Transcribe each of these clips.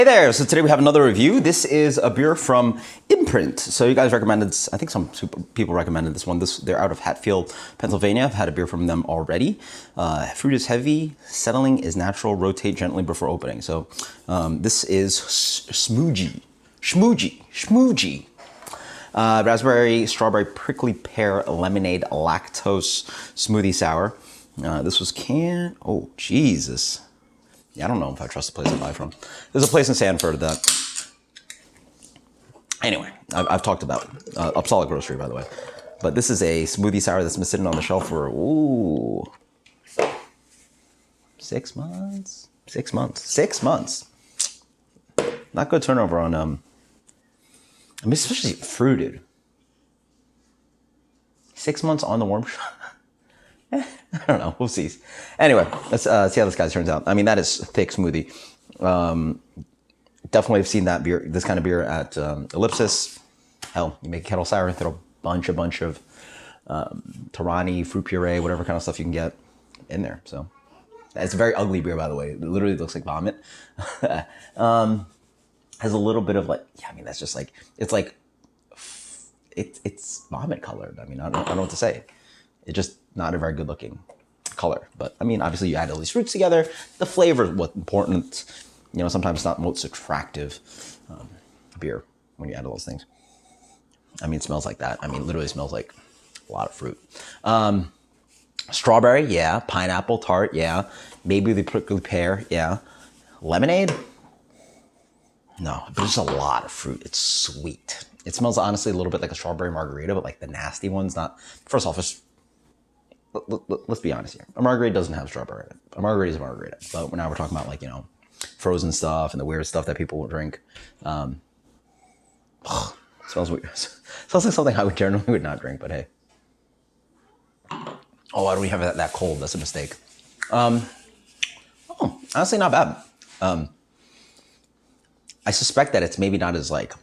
Hey there, so today we have another review. This is a beer from Imprint. So you guys recommended this, I think some people recommended this one. They're out of Hatfield, Pennsylvania. I've had a beer from them already. Fruit is heavy, settling is natural, rotate gently before opening. So this is Schmoojee. Raspberry, strawberry, prickly pear, lemonade, lactose, smoothie sour. This was canned, oh Jesus. Yeah, I don't know if I trust the place I buy from. There's a place in Sanford that, anyway, I've talked about Uppsala Grocery, by the way. But this is a smoothie sour that's been sitting on the shelf for, 6 months? 6 months. 6 months. Not good turnover on, I mean, especially fruited. 6 months on the warm shelf. I don't know. We'll see. Anyway, let's see how this guy turns out. I mean, that is thick smoothie. Definitely have seen that beer, this kind of beer at Ellipsis. Hell, you make a kettle sour, throw a bunch of Tarani, fruit puree, whatever kind of stuff you can get in there. So it's a very ugly beer, by the way. It literally looks like vomit. Has a little bit of like, yeah, I mean, that's just like, it's like, it's vomit colored. I mean, I don't know what to say. It's just not a very good looking color. But I mean, obviously you add all these fruits together. The flavor is what's important. You know, sometimes it's not the most attractive beer when you add all those things. I mean, it smells like that. I mean, literally smells like a lot of fruit. Strawberry, yeah. Pineapple, tart, yeah. Maybe the prickly pear, yeah. Lemonade? No, but it's a lot of fruit. It's sweet. It smells honestly a little bit like a strawberry margarita, but like the nasty ones. Not, first off, let's be honest here. A margarita doesn't have strawberry in it. A margarita is a margarita. But now we're talking about, like, you know, frozen stuff and the weird stuff that people will drink. Smells weird. Smells like something I generally would not drink, but hey. Oh, why do we have that cold? That's a mistake. Honestly, not bad. I suspect that it's maybe not as, like,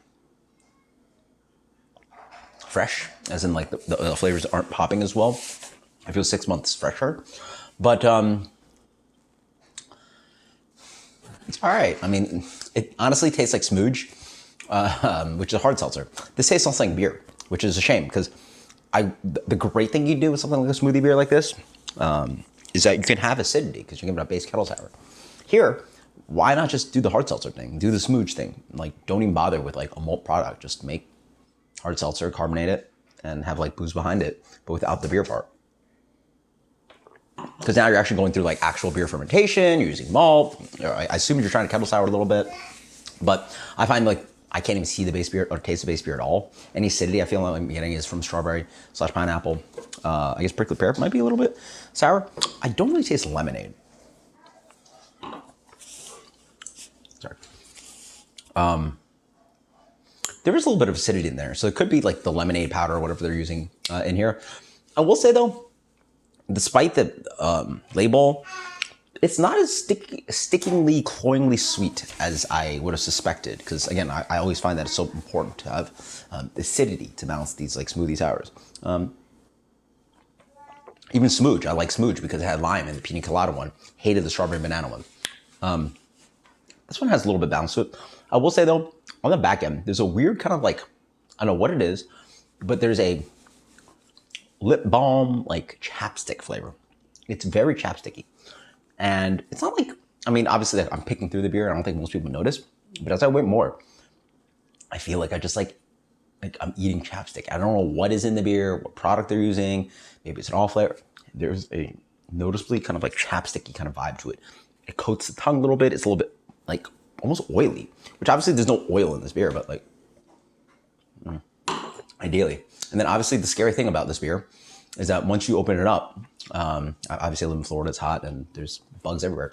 fresh, as in, like, the flavors aren't popping as well. I feel 6 months fresher, but it's all right. I mean, it honestly tastes like Schmoojee, which is a hard seltzer. This tastes almost like beer, which is a shame, because the great thing you do with something like a smoothie beer like this is that you can have acidity because you can give it a base kettle sour. Here, why not just do the hard seltzer thing? Do the Schmoojee thing. Like, don't even bother with like a malt product. Just make hard seltzer, carbonate it, and have like booze behind it, but without the beer part. Because now you're actually going through like actual beer fermentation, you're using malt. I assume you're trying to kettle sour a little bit, but I find like I can't even see the base beer or taste the base beer at all. Any acidity I feel like I'm getting is from strawberry / pineapple. I guess prickly pear might be a little bit sour. I don't really taste lemonade. Sorry. There is a little bit of acidity in there, so it could be like the lemonade powder or whatever they're using in here. I will say though, despite the label, it's not as stickingly, cloyingly sweet as I would have suspected. Because again, I always find that it's so important to have acidity to balance these like smoothie sours. Even Schmoojee, I like Schmoojee because it had lime and the pina colada one. Hated the strawberry banana one. This one has a little bit of balance to it. I will say though, on the back end, there's a weird kind of like, I don't know what it is, but there's a lip balm, like chapstick flavor. It's very chapsticky. And it's not like, I mean, obviously I'm picking through the beer. I don't think most people notice, but as I went more, I feel like I just like I'm eating chapstick. I don't know what is in the beer, what product they're using. Maybe it's an all flavor. There's a noticeably kind of like chapsticky kind of vibe to it. It coats the tongue a little bit. It's a little bit like almost oily, which obviously there's no oil in this beer, but like ideally. And then obviously the scary thing about this beer is that once you open it up, obviously I live in Florida, it's hot and there's bugs everywhere.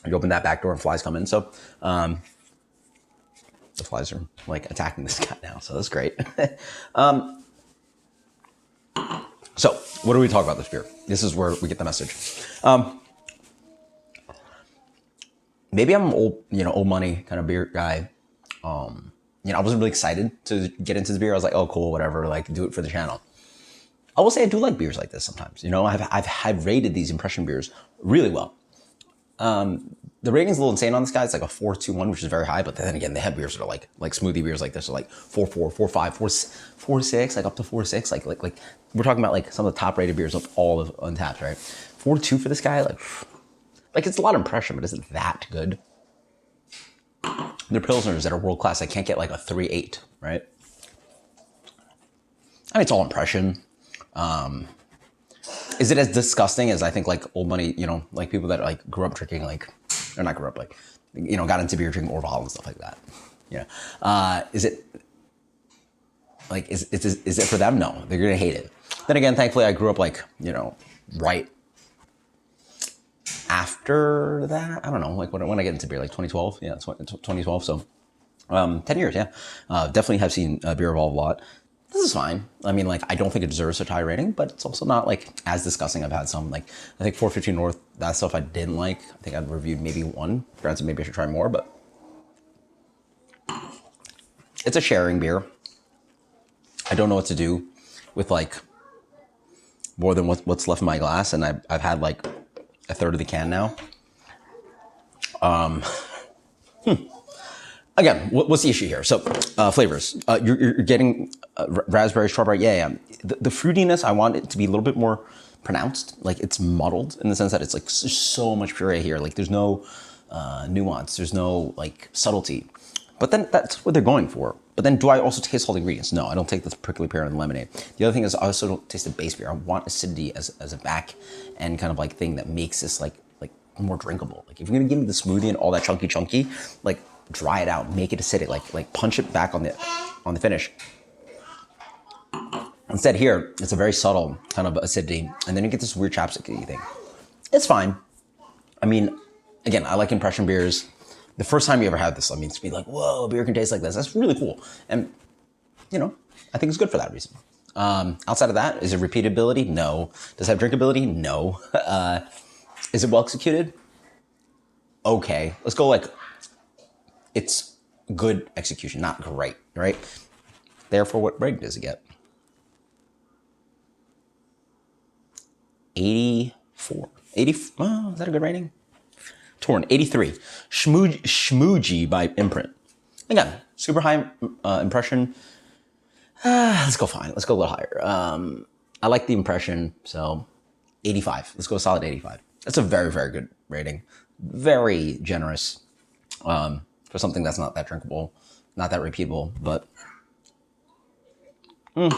You open that back door and flies come in. So the flies are like attacking this guy now. So that's great. So what do we talk about this beer? This is where we get the message. Maybe I'm an old money kind of beer guy. You know, I wasn't really excited to get into this beer. I was like, oh, cool, whatever, like do it for the channel. I will say I do like beers like this sometimes. You know, I've rated these impression beers really well. the rating's a little insane on this guy. It's like a 4.21, which is very high. But then again, they have beers that are like smoothie beers like this are like 4.4, 4.5, 4.6, like up to 4.6. Like we're talking about like some of the top rated beers of all of Untapped, right? 4.2 for this guy, like it's a lot of impression, but isn't that good? They're pilsners that are world class. I can't get like a 3.8, right? I mean, it's all impression. Is it as disgusting as I think like old money, you know, like people that like grew up drinking like, or not grew up, like, you know, got into beer drinking Orval and stuff like that. Yeah. Is it like, is it for them? No, they're going to hate it. Then again, thankfully I grew up like, you know, right after that. I don't know, like when I get into beer, like 2012. Yeah, 2012. So 10 years. Yeah. Definitely have seen beer evolve a lot. This is fine. I mean, like, I don't think it deserves such high rating, but it's also not like as disgusting. I've had some, like, I think 415 North, that stuff I didn't like. I think I've reviewed maybe one. Granted, maybe I should try more, but it's a sharing beer. I don't know what to do with like more than what's left in my glass, and I've had like a third of the can now. Again, what's the issue here? So, flavors. You're getting raspberry, strawberry. Yeah. The fruitiness, I want it to be a little bit more pronounced. Like it's muddled in the sense that it's like there's so much puree here. Like there's no nuance. There's no like subtlety. But then that's what they're going for. But then do I also taste all the ingredients? No, I don't take the prickly pear and the lemonade. The other thing is I also don't taste the base beer. I want acidity as a back end kind of like thing that makes this like more drinkable. Like if you're gonna give me the smoothie and all that chunky, like dry it out, make it acidic, like punch it back on the finish. Instead here, it's a very subtle kind of acidity, and then you get this weird chapsticky thing. It's fine. I mean, again, I like impression beers. The first time you ever had this, I mean, to be like, whoa, beer can taste like this. That's really cool. And, you know, I think it's good for that reason. Outside of that, is it repeatability? No. Does it have drinkability? No. Is it well executed? Okay. Let's go like, it's good execution, not great, right? Therefore, what rating does it get? 84. 80, oh, is that a good rating? Torn, 83. Schmoojee by Imprint. Again, super high impression. Let's go fine. Let's go a little higher. I like the impression, so 85. Let's go solid 85. That's a very, very good rating. Very generous for something that's not that drinkable, not that repeatable, but I'm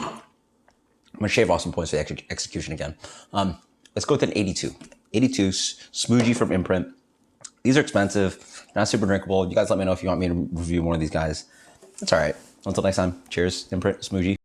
gonna shave off some points for the execution again. Let's go with an 82. 82, Schmoojee from Imprint. These are expensive, not super drinkable. You guys let me know if you want me to review one of these guys. That's all right. Until next time, cheers, Imprint, Schmoojee.